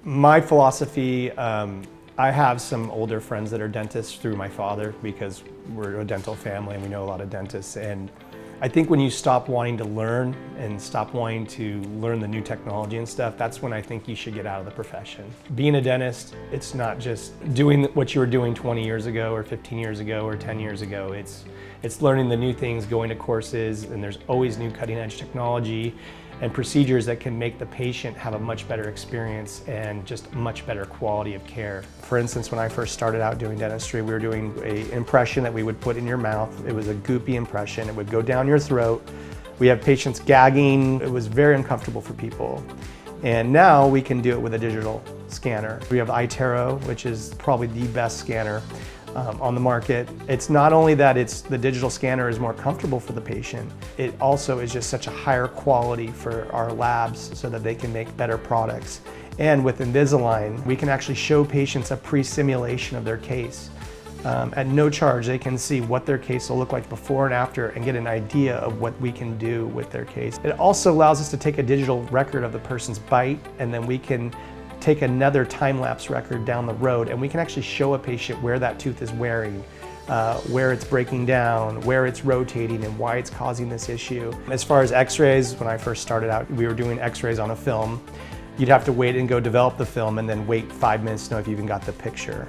My philosophy, I have some older friends that are dentists through my father because we're a dental family and we know a lot of dentists. And I think when you stop wanting to learn and stop wanting to learn the new technology and stuff, that's when I think you should get out of the profession. Being a dentist, it's not just doing what you were doing 20 years ago or 15 years ago or 10 years ago. It's learning the new things, going to courses, and there's always new cutting edge technology and procedures that can make the patient have a much better experience and just much better quality of care. For instance, when I first started out doing dentistry, we were doing an impression that we would put in your mouth. It was a goopy impression. It would go down your throat. We have patients gagging. It was very uncomfortable for people. And now we can do it with a digital scanner. We have iTero, which is probably the best scanner on the market. It's not only that the digital scanner is more comfortable for the patient, it also is just such a higher quality for our labs so that they can make better products. And with Invisalign, we can actually show patients a pre-simulation of their case. At no charge, they can see what their case will look like before and after and get an idea of what we can do with their case. It also allows us to take a digital record of the person's bite, and then we can take another time-lapse record down the road, and we can actually show a patient where that tooth is wearing, where it's breaking down, where it's rotating, and why it's causing this issue. As far as x-rays, when I first started out, we were doing x-rays on a film. You'd have to wait and go develop the film and then wait 5 minutes to know if you even got the picture.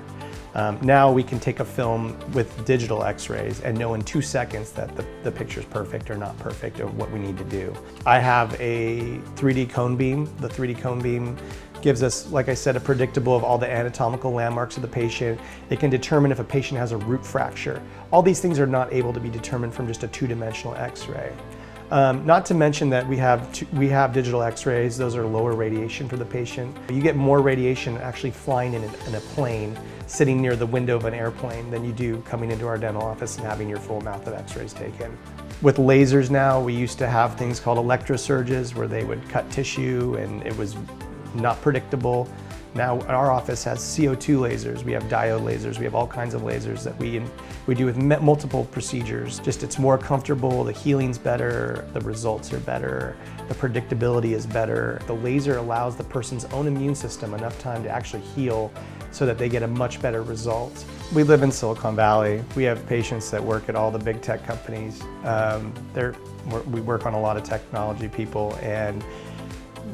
Now we can take a film with digital x-rays and know in 2 seconds that the picture's perfect or not perfect or what we need to do. I have a 3D cone beam. The 3D cone beam gives us, like I said, a predictable of all the anatomical landmarks of the patient. It can determine if a patient has a root fracture. All these things are not able to be determined from just a two-dimensional x-ray. Not to mention that we have digital x-rays. Those are lower radiation for the patient. You get more radiation actually flying in a plane, sitting near the window of an airplane, than you do coming into our dental office and having your full mouth of x-rays taken. With lasers now, we used to have things called electrosurges where they would cut tissue and it was not predictable. Now our office has CO2 lasers, we have diode lasers, we have all kinds of lasers that we do with multiple procedures. Just it's more comfortable, the healing's better, the results are better, the predictability is better. The laser allows the person's own immune system enough time to actually heal so that they get a much better result. We live in Silicon Valley. We have patients that work at all the big tech companies. We work on a lot of technology people, and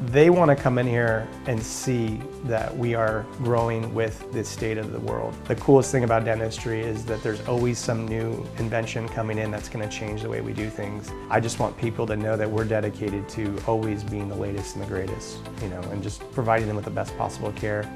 they want to come in here and see that we are growing with the state of the world. The coolest thing about dentistry is that there's always some new invention coming in that's going to change the way we do things. I just want people to know that we're dedicated to always being the latest and the greatest, and just providing them with the best possible care.